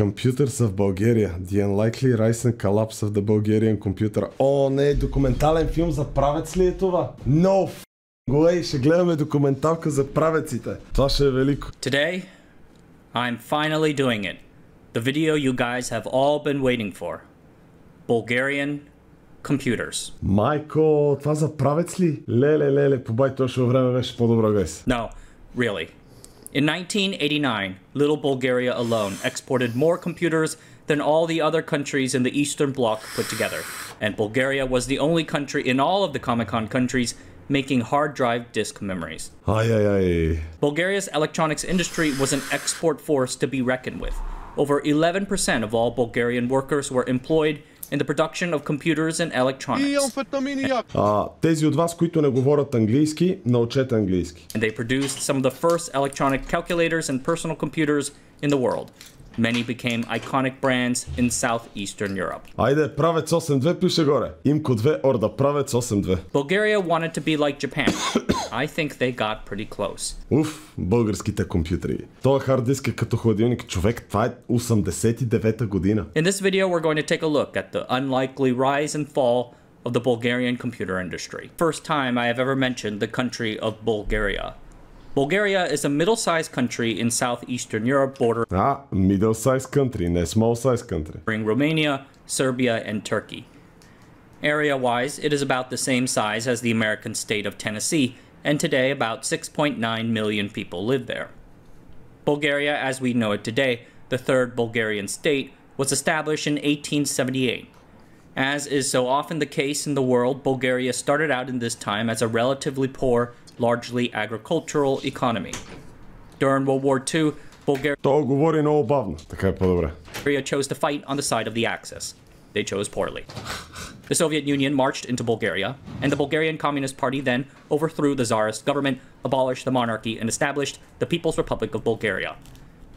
Computers of Bulgaria. The Unlikely Rise and Collapse of the Bulgarian Computer. О, не, документален филм за правец ли е това? No way, ще гледаме документалка за правеците. Това ще е велико. Today, I'm finally doing it. The video you guys have all been waiting for. Bulgarian computers. Майко, това за правец ли? Леле, побай точно време беше по-добро, гайс. No, really. In 1989, little Bulgaria alone exported more computers than all the other countries in the Eastern Bloc put together. And Bulgaria was the only country in all of the Comecon countries making hard drive disk memories. Bulgaria's electronics industry was an export force to be reckoned with. Over 11% of all Bulgarian workers were employed in the production of computers and electronics. Тези от вас, които не говорят английски, научете английски. And they produced some of the first electronic calculators and personal computers in the world. Many became iconic brands in southeastern Europe. Айде, правец 8.2 пише горе. Имко 2, орда, правец 8.2. Bulgaria wanted to be like Japan. I think they got pretty close. Уф, българските компютри. Това хард диск е като хладилник. Човек, това е 89-та година. In this video, we're going to take a look at the unlikely rise and fall of the Bulgarian computer industry. First time I have ever mentioned the country of Bulgaria. Bulgaria is a middle-sized country in southeastern Europe bordering middle-sized country, not small-sized country. Romania, Serbia, and Turkey. Area-wise, it is about the same size as the American state of Tennessee, and today about 6.9 million people live there. Bulgaria, as we know it today, the third Bulgarian state, was established in 1878. As is so often the case in the world, Bulgaria started out in this time as a relatively poor, largely agricultural economy. During World War II, Bulgaria chose to fight on the side of the Axis. They chose poorly. The Soviet Union marched into Bulgaria, and the Bulgarian Communist Party then overthrew the Tsarist government, abolished the monarchy, and established the People's Republic of Bulgaria.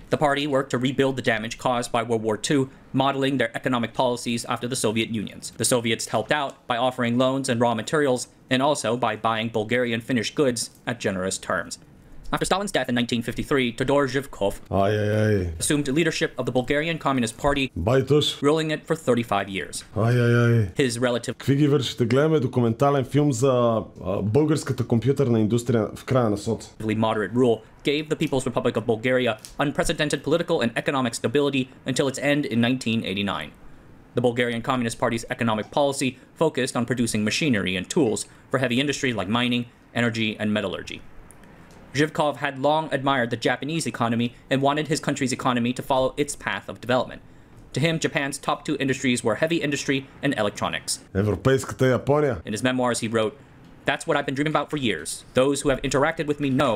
The party worked to rebuild the damage caused by World War II, modeling their economic policies after the Soviet Union's. The Soviets helped out by offering loans and raw materials, and also by buying Bulgarian finished goods at generous terms. After Stalin's death in 1953, Todor Zhivkov assumed leadership of the Bulgarian Communist Party, ruling it for 35 years. His relative Какви ги вършите? Гледаме документален филм за българската компютърна индустрия в края на соц. Moderate rule gave the People's Republic of Bulgaria unprecedented political and economic stability until its end in 1989. The Bulgarian Communist Party's economic policy focused on producing machinery and tools for heavy industry like mining, energy, and metallurgy. Zhivkov had long admired the Japanese economy and wanted his country's economy to follow its path of development. To him, Japan's top two industries were heavy industry and electronics. Европейската Япония. In his memoirs, he wrote, "That's what I've been dreaming about for years. Those who have interacted with me know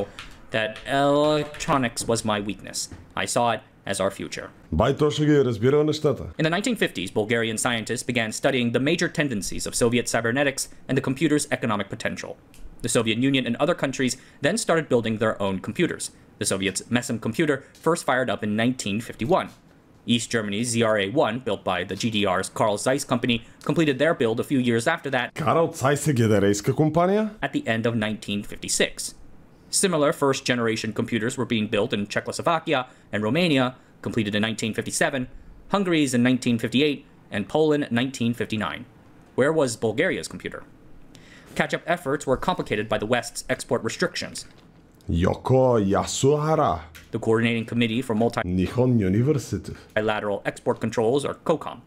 that electronics was my weakness. I saw it as our future." Бай точно ги е разбирал нещата. In the 1950s, Bulgarian scientists began studying the major tendencies of Soviet cybernetics and the computer's economic potential. The Soviet Union and other countries then started building their own computers. The Soviets' MESM computer first fired up in 1951. East Germany's ZRA-1, built by the GDR's Carl Zeiss company, completed their build a few years after that Carl Zeiss е генерейска компания? at the end of 1956. Similar first-generation computers were being built in Czechoslovakia and Romania, completed in 1957, Hungary's in 1958, and Poland in 1959. Where was Bulgaria's computer? Catch-up efforts were complicated by the West's export restrictions. The Coordinating Committee for Multilateral Export Controls, or COCOM.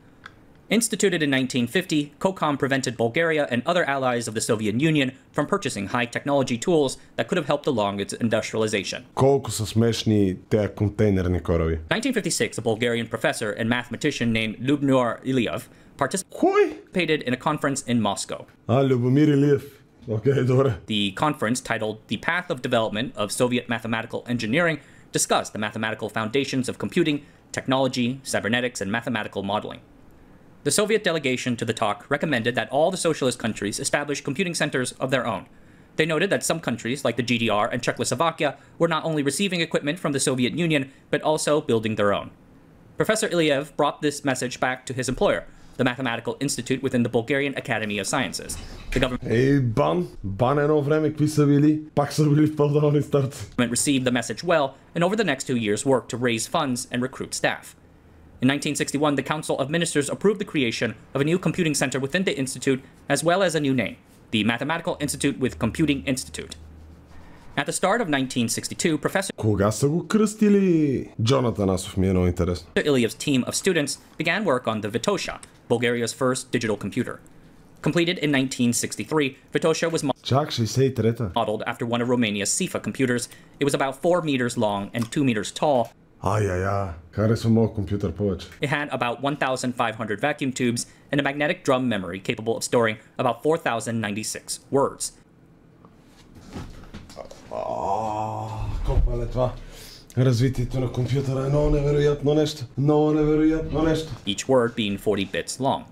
Instituted in 1950, COCOM prevented Bulgaria and other allies of the Soviet Union from purchasing high-technology tools that could have helped along its industrialization. Колко са смешни тези контейнерни кораби. 1956, a Bulgarian professor and mathematician named Lyubomir Ilyev participated in a conference in Moscow. Любомир Илиев. Okay, добре. The conference, titled The Path of Development of Soviet Mathematical Engineering, discussed the mathematical foundations of computing, technology, cybernetics, and mathematical modeling. The Soviet delegation to the talk recommended that all the socialist countries establish computing centers of their own. They noted that some countries, like the GDR and Czechoslovakia, were not only receiving equipment from the Soviet Union, but also building their own. Professor Ilyev brought this message back to his employer, the Mathematical Institute within the Bulgarian Academy of Sciences. The government едно време, какви са били? Пак са били в по-долни старци. Received the message well, and over the next 2 years worked to raise funds and recruit staff. In 1961, the Council of Ministers approved the creation of a new computing center within the institute, as well as a new name, the Mathematical Institute with Computing Institute. At the start of 1962, Professor Кога са го кръстили? Джон Атанасов ми е много интересно. Ilyev's team of students began work on the Vitosha, Bulgaria's first digital computer. Completed in 1963, Vitosha was Чак 63-та. modeled after one of Romania's SIFA computers. It was about 4 meters long and 2 meters tall. Харесвам моят компютър повече. It had about 1,500 vacuum tubes and a magnetic drum memory capable of storing about 4,096 words. Колко е това? Развитието на компютъра е много невероятно нещо. Много невероятно нещо. Each word being 40 bits long.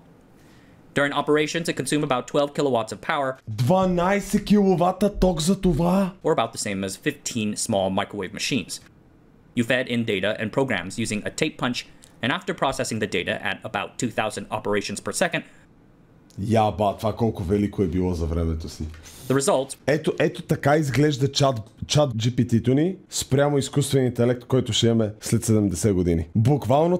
During operations, it consumed about 12 kilowatts of power, 12 киловата ток за това. or about the same as 15 small microwave machines. You fed in data and programs using a tape punch, and after processing the data at about 2,000 operations per second, Това колко велико е било за времето си. the results Ето така изглежда чат GPT-то ни спрямо изкуствен интелект, който ще имаме след 70 години. Буквално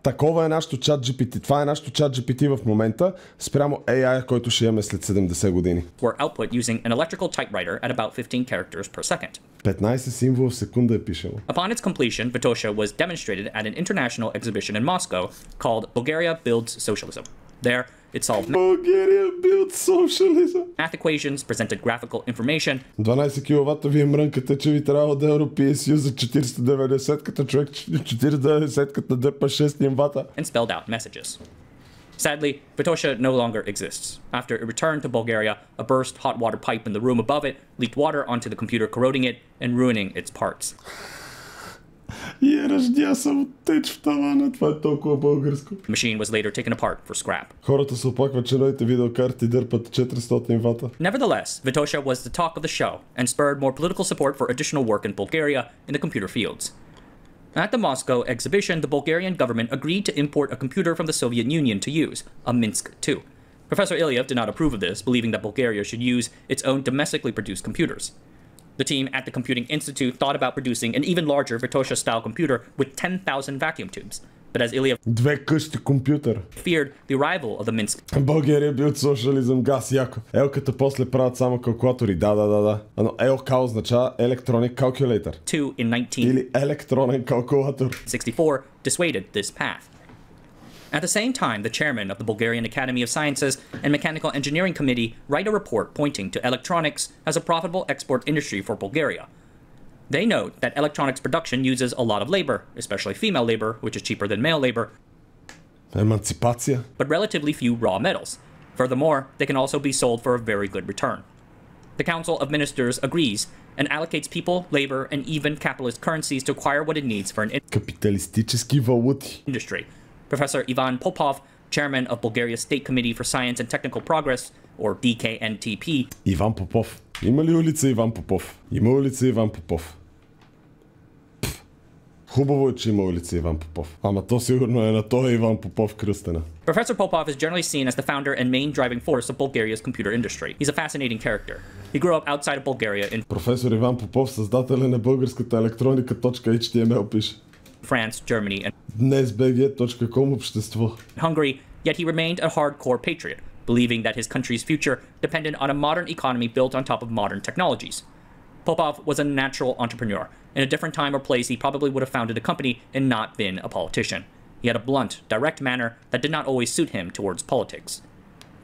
такова е нашото чат GPT. Това е нашото чат GPT в момента спрямо AI, който ще имаме след 70 години. were output using an electrical typewriter at about 15 characters per second. 15 символа в секунда е пишело. Upon its completion, Vitosha was demonstrated at an international exhibition in Moscow called Bulgaria Builds Socialism. There, it solved Bulgaria built socialism. math equations, presented graphical information, 12 киловата вие мрънкате, че ви трябва да Европейския съюз за 490-ката, човек 490-ката дърпа 6 вата. and spelled out messages. Sadly, Vitosha no longer exists. After it returned to Bulgaria, a burst hot water pipe in the room above it leaked water onto the computer, corroding it and ruining its parts. И ръждя съм от теч в тавана. Това е толкова българско. The machine was later taken apart for scrap. Хората се оплакват, че новите видеокарти дърпат 400 вата. Nevertheless, Vitosha was the talk of the show and spurred more political support for additional work in Bulgaria in the computer fields. At the Moscow exhibition, the Bulgarian government agreed to import a computer from the Soviet Union to use, a Minsk II. Professor Ilyev did not approve of this, believing that Bulgaria should use its own domestically produced computers. The team at the Computing Institute thought about producing an even larger Vitosha-style computer with 10,000 vacuum tubes. But as Ilyev 2 къщи компютър. feared the arrival of the Minsk България бил социализъм, газ, яко. Елката после правят само калкулатори. Да. Но ЛК означава Electronic Calculator. II in Или електронен калкулатор. 1964 dissuaded this path. At the same time, the chairman of the Bulgarian Academy of Sciences and Mechanical Engineering Committee write a report pointing to electronics as a profitable export industry for Bulgaria. They note that electronics production uses a lot of labor, especially female labor, which is cheaper than male labor, Еманципация. but relatively few raw metals. Furthermore, they can also be sold for a very good return. The Council of Ministers agrees and allocates people, labor, and even capitalist currencies to acquire what it needs for an Капиталистически валути. industry. Professor Ivan Popov, chairman of Bulgaria's State Committee for Science and Technical Progress, or DKNTP, Иван Попов. Има ли улица Иван Попов? Има улица Иван Попов. Хубаво е, че има улица Иван Попов. Ама то сигурно е на този Иван Попов кръстена. Professor Popov is generally seen as the founder and main driving force of Bulgaria's computer industry. He's a fascinating character. He grew up outside of Bulgaria in Професор Иван Попов, създателя на българската електроника.html пише. France, Germany, and Днесбг.com общество. Hungary, yet he remained a hardcore patriot, believing that his country's future depended on a modern economy built on top of modern technologies. Popov was a natural entrepreneur. In a different time or place, he probably would have founded a company and not been a politician. He had a blunt, direct manner that did not always suit him towards politics.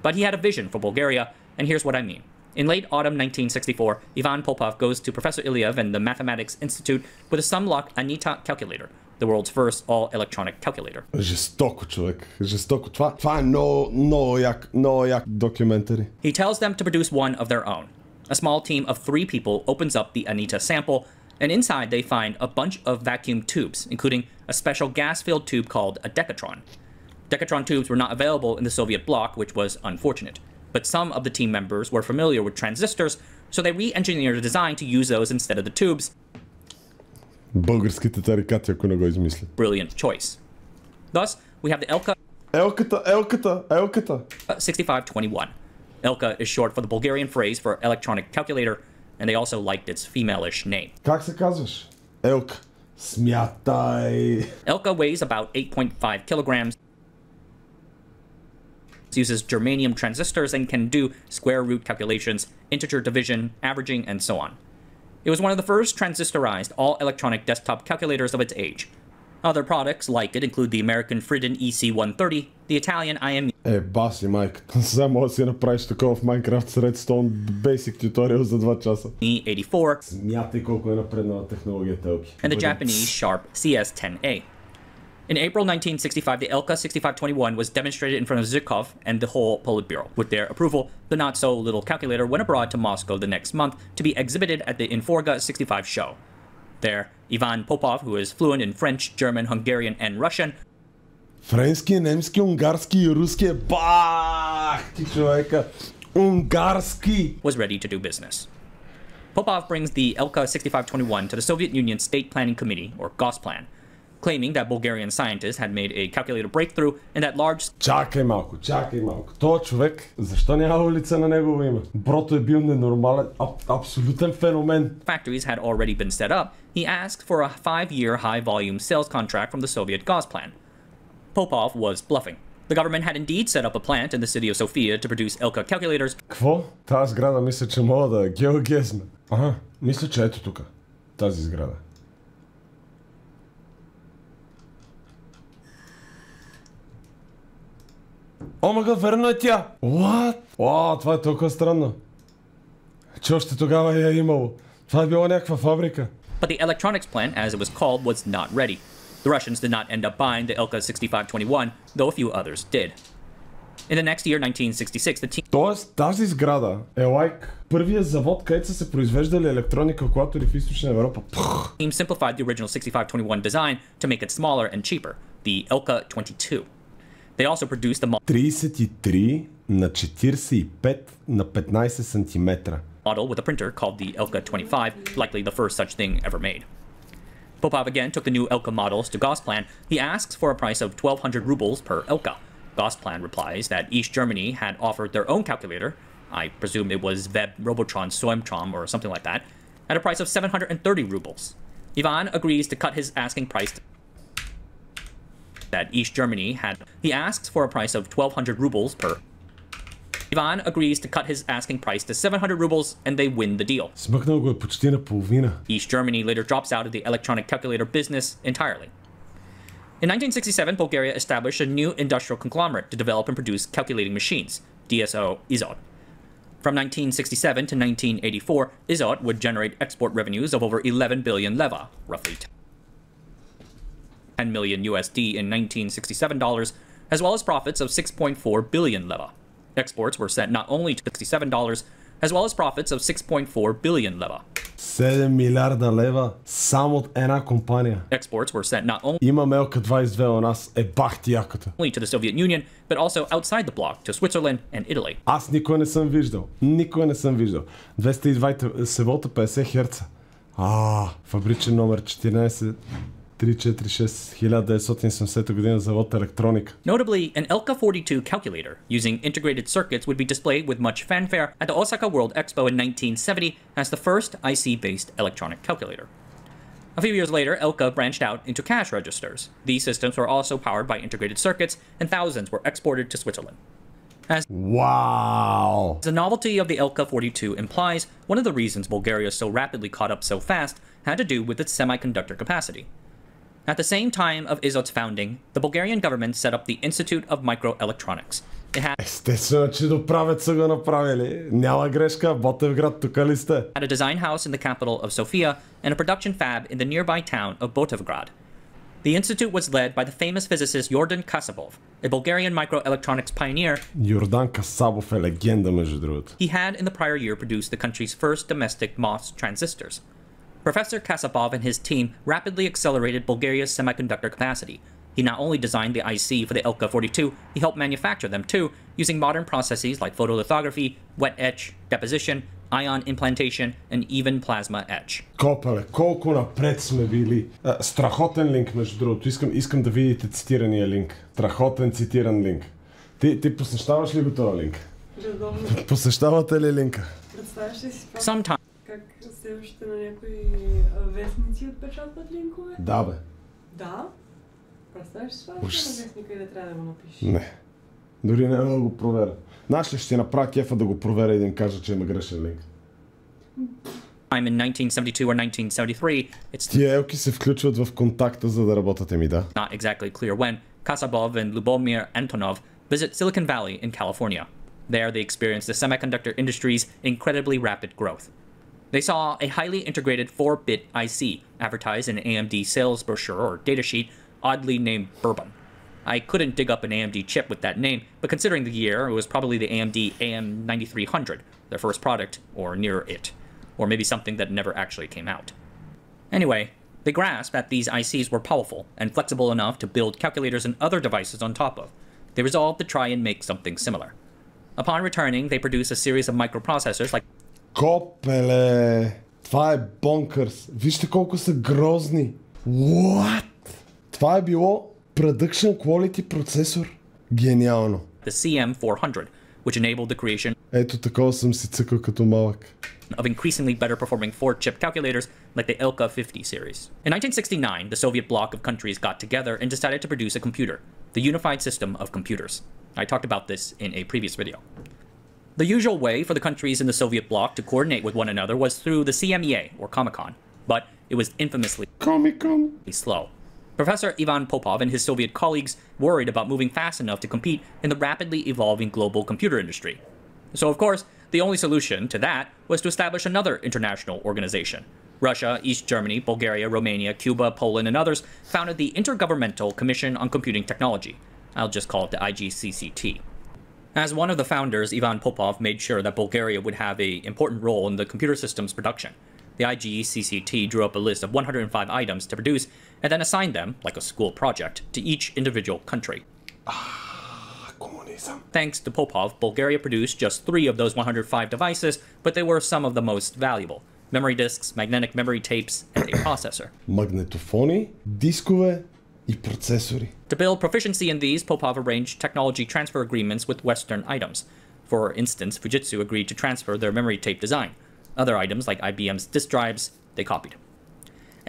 But he had a vision for Bulgaria, and here's what I mean. In late autumn 1964, Ivan Popov goes to Professor Ilyev and the Mathematics Institute with a sum-lock Anita calculator, the world's first all-electronic calculator. Жестоко, човек. Жестоко. Това е много як документари. He tells them to produce one of their own. A small team of 3 people opens up the Anita sample, and inside they find a bunch of vacuum tubes, including a special gas-filled tube called a decatron. Decatron tubes were not available in the Soviet bloc, which was unfortunate. But some of the team members were familiar with transistors, so they re-engineered a design to use those instead of the tubes. Българските тарикати, ако не го измислят. Brilliant choice. Thus, we have the Elka Елката. 6521. Elka is short for the Bulgarian phrase for electronic calculator, and they also liked its female-ish name. Как се казваш? Елка. Смятай! Elka weighs about 8.5 kilograms, uses germanium transistors, and can do square root calculations, integer division, averaging, and so on. It was one of the first transistorized all-electronic desktop calculators of its age. Other products like it include the American Friden EC130, the Italian IME баси майката. Сега може да си направиш такова в Minecraft с Redstone Basic tutorial за 2 часа. 84, Смятай колко е напреднала технологията, Елки. and the Japanese Sharp CS10A. In April 1965, the Elka 6521 was demonstrated in front of Zhukov and the whole Politburo. With their approval, the not-so-little calculator went abroad to Moscow the next month to be exhibited at the Inforga 65 show. There, Ivan Popov, who is fluent in French, German, Hungarian, and Russian, Френски, немски, унгарски и руски. Бах! Ти човека! Унгарски! was ready to do business. Popov brings the Elka 6521 to the Soviet Union State Planning Committee, or Gosplan, claiming that Bulgarian scientists had made a calculator breakthrough and that large Чакай малко. Той човек, защо няма улица на негово име? Брото е бил ненормален, абсолютен феномен. factories had already been set up. He asked for a 5-year high-volume sales contract from the Soviet Gosplan. Popov was bluffing. The government had indeed set up a plant in the city of Sofia to produce Elka calculators. Какво? Тази сграда мисля, че мога да геогезна. Ага, мисля, че ето тук. Тази сграда. Омага, верно е тя! What? Вау, това е толкова странно. Че още тогава я е имало. Това е било някаква фабрика. But the electronics plant, as it was called, was not ready. The Russians did not end up buying the Elka 6521, though a few others did. In the next year, 1966, the team Тоест, тази сграда е лайк първият завод, където са се произвеждали електронни калкулатори в Източна Европа. simplified the original 6521 design to make it smaller and cheaper, the Elka 22. They also produced the 33 на 45 на 15 сантиметра. model with a printer called the Elka 25, likely the first such thing ever made. Popov again took the new Elka models to Gosplan. He asks for a price of 1,200 rubles per Elka. Gosplan replies that East Germany had offered their own calculator, I presume it was Web Robotron Soemtron or something like that, at a price of 730 rubles. Ivan agrees to cut his asking price that East Germany had. He asks for a price of 1,200 rubles per. Ivan agrees to cut his asking price to 700 rubles and they win the deal. Смъкнал го е почти на половина. East Germany later drops out of the electronic calculator business entirely. In 1967, Bulgaria established a new industrial conglomerate to develop and produce calculating machines, DSO Izot. From 1967 to 1984, Izot would generate export revenues of over 11 billion leva, roughly 10 million USD in 1967 dollars, as well as profits of 6.4 billion leva. Exports were sent not only to $67, as well as profits of 6.4 billion leva. 7 милиарда лева само от една компания. Exports were sent not only Има Елка 22 у нас, е бах ти яката. to the Soviet Union, but also outside the bloc to Switzerland and Italy. Аз никой не съм виждал. 220 волта 50 херца. Фабричен номер 14 346 1970 година завод електроника. Notably, an Elka 42 calculator using integrated circuits would be displayed with much fanfare at the Osaka World Expo in 1970 as the first IC-based electronic calculator. A few years later, Elka branched out into cash registers. These systems were also powered by integrated circuits, and thousands were exported to Switzerland. Wow! The novelty of the Elka 42 implies one of the reasons Bulgaria so rapidly caught up so fast had to do with its semiconductor capacity. At the same time of Izot's founding, the Bulgarian government set up the Institute of Microelectronics. It had Естествено, че до правец са го направили. Няма грешка, Ботевград, тук ли сте? a design house in the capital of Sofia and a production fab in the nearby town of Botevgrad. The institute was led by the famous physicist Yordan Kasabov, a Bulgarian microelectronics pioneer. Йордан Касабов е легенда, между другото. He had in the prior year produced the country's first domestic MOS transistors. Professor Kasabov and his team rapidly accelerated Bulgaria's semiconductor capacity. He not only designed the IC for the Elka 42, he helped manufacture them too, using modern processes like photolithography, wet etch, deposition, ion implantation, and even plasma etch. Копеле, колко напред сме били. Страхотен линк, между другото. Искам да видите цитирания линк. Страхотен цитиран линк. Ти посещаваш ли го този линк? Редовно. Посещавате ли линка? Представяш ли си това? Sometime Как се все още на някои вестници отпечатват линкове? Да, бе. Да? Представяш си това, на вестника и да трябва да го напишеш? Не. Дори няма да го проверя. Знаеш ли, ще ти направя кефа да го проверя и да им кажа, че има грешен линк. I'm in 1972 or 1973, it's Тия елки се включват в контакта, за да работят ми, да. not exactly clear when Kasabov and Lubomir Antonov visit Silicon Valley in California. There, they experienced the semiconductor industry's incredibly rapid growth. They saw a highly integrated 4-bit IC advertised in an AMD sales brochure or datasheet, oddly named Bourbon. I couldn't dig up an AMD chip with that name, but considering the year, it was probably the AMD AM9300, their first product, or near it. Or maybe something that never actually came out. Anyway, they grasped that these ICs were powerful and flexible enough to build calculators and other devices on top of. They resolved to try and make something similar. Upon returning, they produced a series of microprocessors like Копеле! Това е бонкърс. Вижте колко са грозни. What? Това е било Production Quality процесор. Гениално. the CM400, which enabled the creation Ето такова съм си цъкал като малък. of increasingly better performing 4-chip calculators like the Elka 50 series. In 1969, the Soviet bloc of countries got together and decided to produce a computer, the Unified System of Computers. I talked about this in a previous video. The usual way for the countries in the Soviet bloc to coordinate with one another was through the CMEA, or Comecon, but it was infamously Комикон. slow. Professor Ivan Popov and his Soviet colleagues worried about moving fast enough to compete in the rapidly evolving global computer industry. So, of course, the only solution to that was to establish another international organization. Russia, East Germany, Bulgaria, Romania, Cuba, Poland, and others founded the Intergovernmental Commission on Computing Technology. I'll just call it the IGCCT. As one of the founders, Ivan Popov made sure that Bulgaria would have an important role in the computer systems production. The IGCCT drew up a list of 105 items to produce and then assigned them, like a school project, to each individual country. Комунизъм. Thanks to Popov, Bulgaria produced just 3 of those 105 devices, but they were some of the most valuable: memory disks, magnetic memory tapes, and a processor. Магнетофони, дискове и процесори. To build proficiency in these, Popov arranged technology transfer agreements with Western items. For instance, Fujitsu agreed to transfer their memory tape design. Other items, like IBM's disk drives, they copied.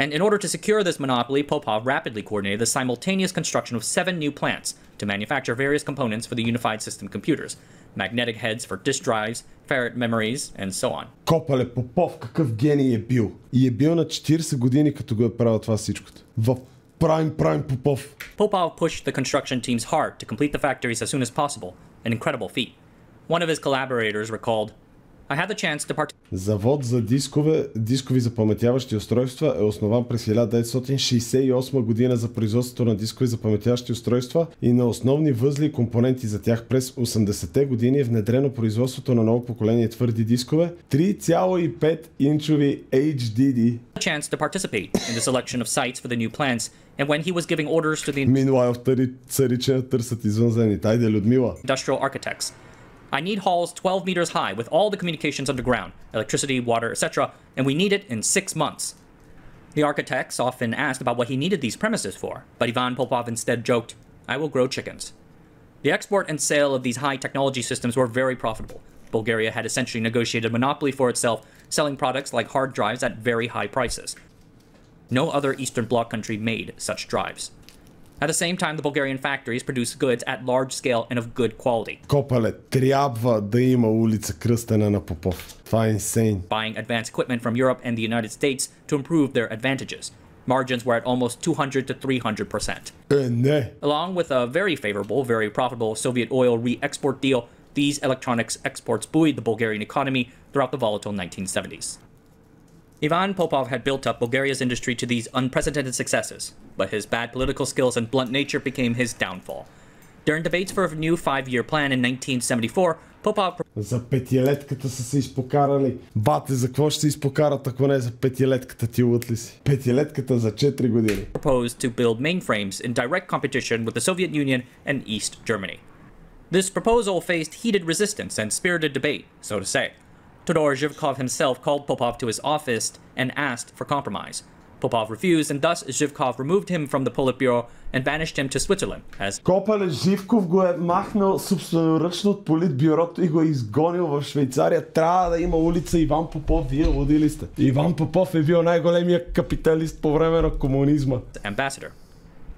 And in order to secure this monopoly, Popov rapidly coordinated the simultaneous construction of 7 new plants to manufacture various components for the unified system computers: magnetic heads for disk drives, ferrite memories, and so on. Копале Попов, какъв гений е бил. И е бил на 40 години, като го е правил това всичкото. В Прайм Попов. Popov pushed the construction teams hard to complete the factories as soon as possible, an incredible feat. One of his collaborators recalled, I had the chance to participate. Завод за дискови запаметяващи устройства е основан през 1968 година за производството на дискови запаметяващи устройства и на основни възли и компоненти за тях. През 80-те години е внедрено производството на ново поколение твърди дискове 3,5 инчови HDD. Chance to participate in the selection of sites for the new plants, and when he was giving orders to the Meanwhile, царича търсят извънземните. Айде, Людмила. industrial architects, I need halls 12 meters high with all the communications underground, electricity, water, etc., and we need it in 6 months. The architects often asked about what he needed these premises for, but Ivan Popov instead joked, I will grow chickens. The export and sale of these high technology systems were very profitable. Bulgaria had essentially negotiated a monopoly for itself, selling products like hard drives at very high prices. No other Eastern Bloc country made such drives. At the same time, the Bulgarian factories produced goods at large scale and of good quality. Копале, трябва да има улица кръстена на Попов. Това е insane. Buying advanced equipment from Europe and the United States to improve their advantages. Margins were at almost 200 to 300%. Не. Along with a very favorable, very profitable Soviet oil re-export deal, these electronics exports buoyed the Bulgarian economy throughout the volatile 1970s. Ivan Popov had built up Bulgaria's industry to these unprecedented successes, but his bad political skills and blunt nature became his downfall. During debates for a new 5-year plan in 1974, Popov За петилетката са се изпокарали. Бате, за какво ще се изпокарат, ако не за петилетката, ти лут ли си? Петилетката за 4 години. proposed to build mainframes in direct competition with the Soviet Union and East Germany. This proposal faced heated resistance and spirited debate, so to say. Todor Zhivkov himself called Popov to his office and asked for compromise. Popov refused, and thus Zhivkov removed him from the Politburo and banished him to Switzerland as Копале Живков го е махнал собственоръчно от политбюрото и го е изгонил в Швейцария. Трябва да има улица Иван Попов. Вие луди ли сте? Иван Попов е бил най-големия капиталист по време на комунизма. ambassador.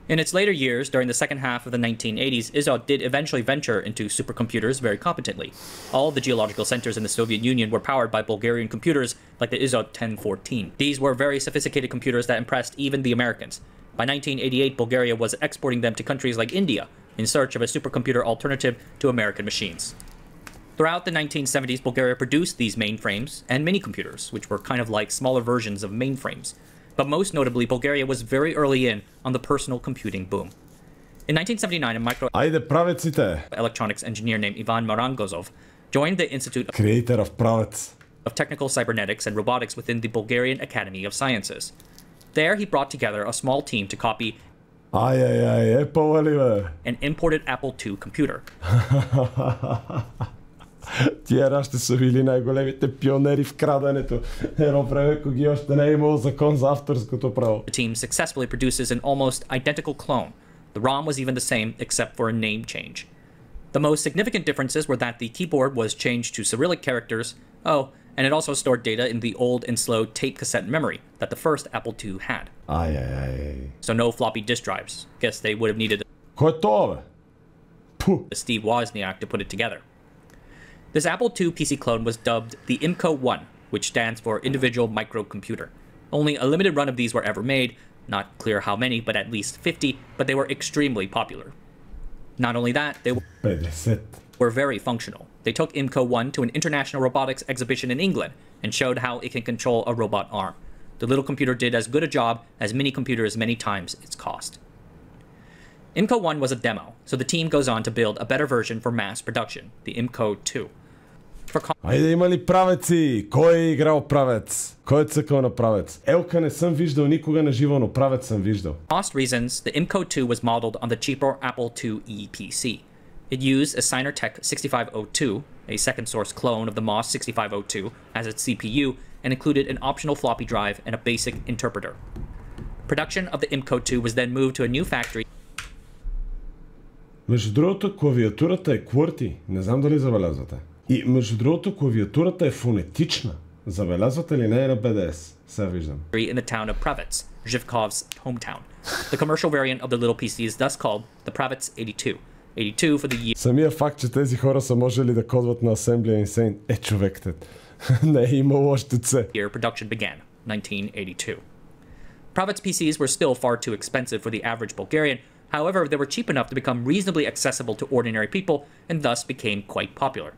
In its later years, during the second half of the 1980s, IZOD did eventually venture into supercomputers very competently. All the geological centers in the Soviet Union were powered by Bulgarian computers like the IZOD 1014. These were very sophisticated computers that impressed even the Americans. By 1988, Bulgaria was exporting them to countries like India in search of a supercomputer alternative to American machines. Throughout the 1970s, Bulgaria produced these mainframes and mini-computers, which were kind of like smaller versions of mainframes. But most notably, Bulgaria was very early in on the personal computing boom. In 1979, a Айде, правеците! microelectronics engineer named Ivan Marangozov joined the Institute Creator of правец. of Technical Cybernetics and Robotics within the Bulgarian Academy of Sciences. There, he brought together a small team to copy Ай, Apple ли бе? an imported Apple II computer. Тия ще са били най-големите пионери в краденето. Едно време, кога още не е имало закон за авторското право. The team successfully produces an almost identical clone. The ROM was even the same, except for a name change. The most significant differences were that the keyboard was changed to Cyrillic characters. Oh, and it also stored data in the old and slow tape cassette memory that the first Apple II had. Ай. So no floppy disk drives. Guess they would have needed Кой е това, бе? Пу. Steve Wozniak to put it together. This Apple II PC clone was dubbed the IMCO-1, which stands for Individual Microcomputer. Only a limited run of these were ever made, not clear how many, but at least 50, but they were extremely popular. Not only that, they 50. were very functional. They took IMCO-1 to an international robotics exhibition in England and showed how it can control a robot arm. The little computer did as good a job as mini computers many times its cost. IMCO-1 was a demo, so the team goes on to build a better version for mass production, the IMCO-2. Айде, има ли правеци? Кой е играл правец? Кой е цъкал на правец? Елка не съм виждал никога на живо, но правец съм виждал. Cost reasons, the IMCO-2 was modeled on the cheaper Apple IIe PC. It used a Signertech 6502, a second source clone of the MOS 6502, as its CPU, and included an optional floppy drive and a basic interpreter. Production of the IMCO-2 was then moved to a new factory. Между другото, клавиатурата е QWERTY. Не знам дали забелязвате. И между другото, клавиатурата е фонетична. Забелязвате ли, не е на BDS? Сега виждам. In the town of Pravets, Zhivkov's hometown. The commercial variant of the little PC is thus called the Pravets 82. 82 for the year. Самия факт, че тези хора са можели да кодват на Assembly Insane е човекте. Не е имало още це. Year production began, 1982. Pravets PCs were still far too expensive for the average Bulgarian. However, they were cheap enough to become reasonably accessible to ordinary people and thus became quite popular.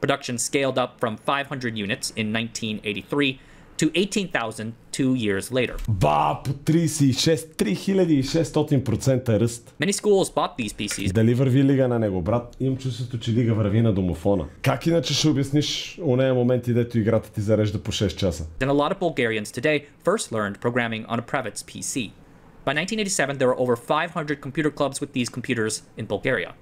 Production scaled up from 500 units in 1983 to 18,000 2 years later. Ба, по 3600% ръст. Many schools bought these PCs. Дали върви лига на него, брат? Имам чувството, че лига върви на домофона. Как иначе ще обясниш онея моменти, дето играта ти зарежда по 6 часа? And a lot of Bulgarians today first learned programming on a Pravets PC. By 1987, there were over 500 computer clubs with these computers in Bulgaria.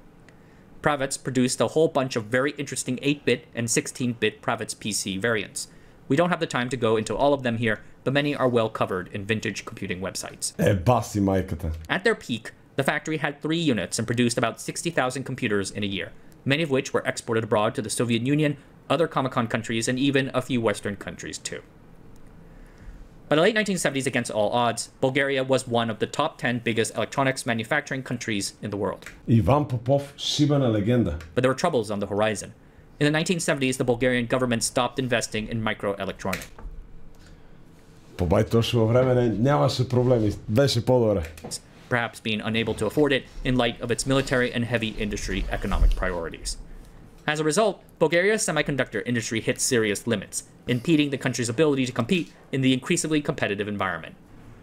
Pravets produced a whole bunch of very interesting 8-bit and 16-bit Pravets PC variants. We don't have the time to go into all of them here, but many are well covered in vintage computing websites. Баси майката. At their peak, the factory had 3 units and produced about 60,000 computers in a year, many of which were exported abroad to the Soviet Union, other Comecon countries, and even a few Western countries too. By the late 1970s, against all odds, Bulgaria was one of the top 10 biggest electronics manufacturing countries in the world. Иван Попов, шибана легенда. But there were troubles on the horizon. In the 1970s, the Bulgarian government stopped investing in microelectronics. По бай точно време нямаше проблеми, беше по-добре. Perhaps being unable to afford it in light of its military and heavy industry economic priorities. As a result, Bulgaria's semiconductor industry hit serious limits, impeding the country's ability to compete in the increasingly competitive environment.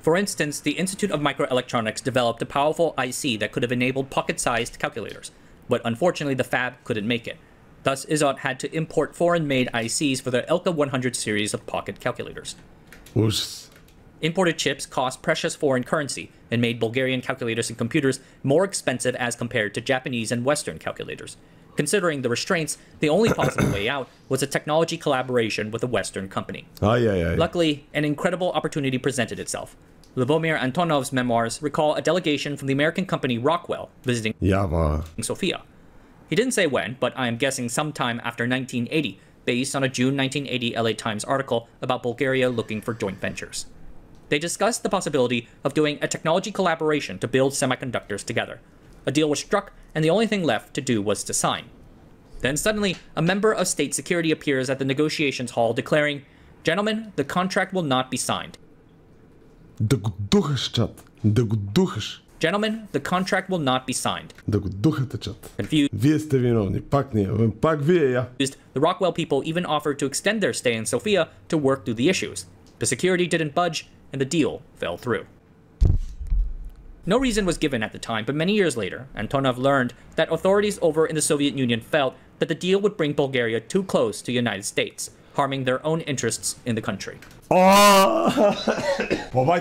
For instance, the Institute of Microelectronics developed a powerful IC that could have enabled pocket-sized calculators, but unfortunately the fab couldn't make it. Thus, IZOD had to import foreign-made ICs for the Elka 100 series of pocket calculators. Ужас. Imported chips cost precious foreign currency and made Bulgarian calculators and computers more expensive as compared to Japanese and Western calculators. Considering the restraints, the only possible way out was a technology collaboration with a Western company. Ай. Luckily, an incredible opportunity presented itself. Lubomir Antonov's memoirs recall a delegation from the American company Rockwell visiting Sofia. He didn't say when, but I am guessing sometime after 1980, based on a June 1980 LA Times article about Bulgaria looking for joint ventures. They discussed the possibility of doing a technology collaboration to build semiconductors together. A deal was struck, and the only thing left to do was to sign. Then suddenly, a member of state security appears at the negotiations hall declaring, "Gentlemen, the contract will not be signed." Да го духаш, чат. Да го духаш. Gentlemen, the contract will not be signed. Да го духате, чат. Confused, Вие сте виновни. Пак ние. Пак вие, я. the Rockwell people even offered to extend their stay in Sofia to work through the issues. The security didn't budge, and the deal fell through. No reason was given at the time, but many years later, Antonov learned that authorities over in the Soviet Union felt that the deal would bring Bulgaria too close to the United States, harming their own interests in the country.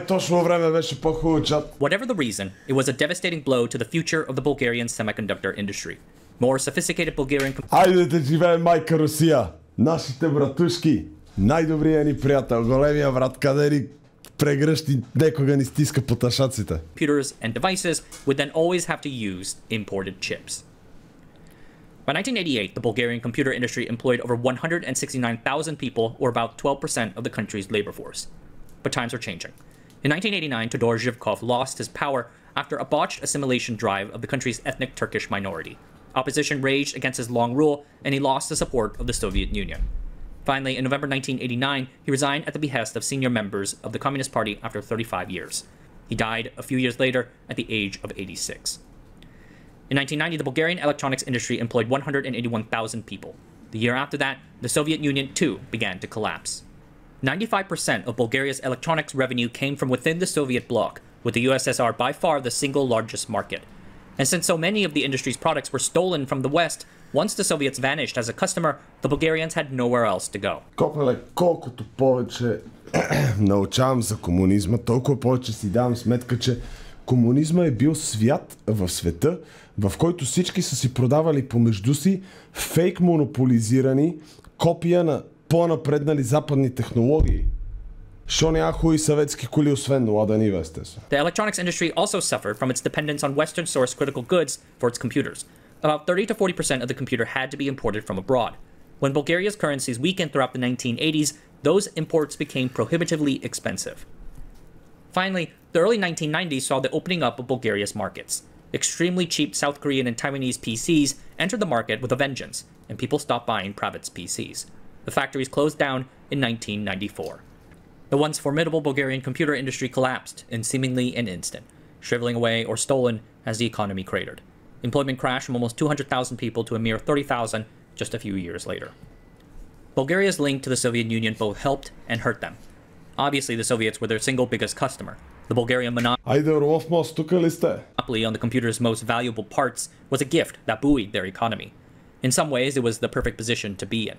точно време беше по-хубаво, чат. Whatever the reason, it was a devastating blow to the future of the Bulgarian semiconductor industry. More sophisticated Bulgarian... Айде да живее майка Русия! Нашите братушки! Най-добрият ни приятел, големия брат, къде ни прегръщи, некога ни стиска по тъшаците. Computers and devices would then always have to use imported chips. By 1988, the Bulgarian computer industry employed over 169,000 people, or about 12% of the country's labor force. But times are changing. In 1989, Todor Zhivkov lost his power after a botched assimilation drive of the country's ethnic Turkish minority. Opposition raged against his long rule, and he lost the support of the Soviet Union. Finally, in November 1989, he resigned at the behest of senior members of the Communist Party after 35 years. He died a few years later at the age of 86. In 1990, the Bulgarian electronics industry employed 181,000 people. The year after that, the Soviet Union too began to collapse. 95% of Bulgaria's electronics revenue came from within the Soviet bloc, with the USSR by far the single largest market. And since so many of the industry's products were stolen from the West, once the Soviets vanished as a customer, the Bulgarians had nowhere else to go. Копеле, колкото повече научавам за комунизма, толкова повече си давам сметка, че комунизма е бил свят в света, в който всички са си продавали помежду си фейк монополизирани копия на по-напреднали западни технологии. Що няма хубави съветски коли, освен ладанива, естествено. The electronics industry also suffered from its dependence on Western-sourced critical goods for its computers. About 30 to 40% of the computer had to be imported from abroad. When Bulgaria's currencies weakened throughout the 1980s, those imports became prohibitively expensive. Finally, the early 1990s saw the opening up of Bulgaria's markets. Extremely cheap South Korean and Taiwanese PCs entered the market with a vengeance, and people stopped buying Pravit's PCs. The factories closed down in 1994. The once formidable Bulgarian computer industry collapsed in seemingly an instant, shriveling away or stolen as the economy cratered. Employment crashed from almost 200,000 people to a mere 30,000 just a few years later. Bulgaria's link to the Soviet Union both helped and hurt them. Obviously, the Soviets were their single biggest customer. The Bulgarian monopoly on the computer's most valuable parts was a gift that buoyed their economy. In some ways, it was the perfect position to be in.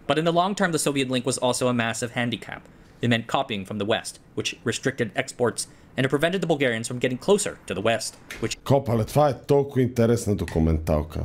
But in the long term, the Soviet link was also a massive handicap. It meant copying from the West, which restricted exports, and it prevented the Bulgarians from getting closer to the West, which... Копале, това е толкова интересна документалка.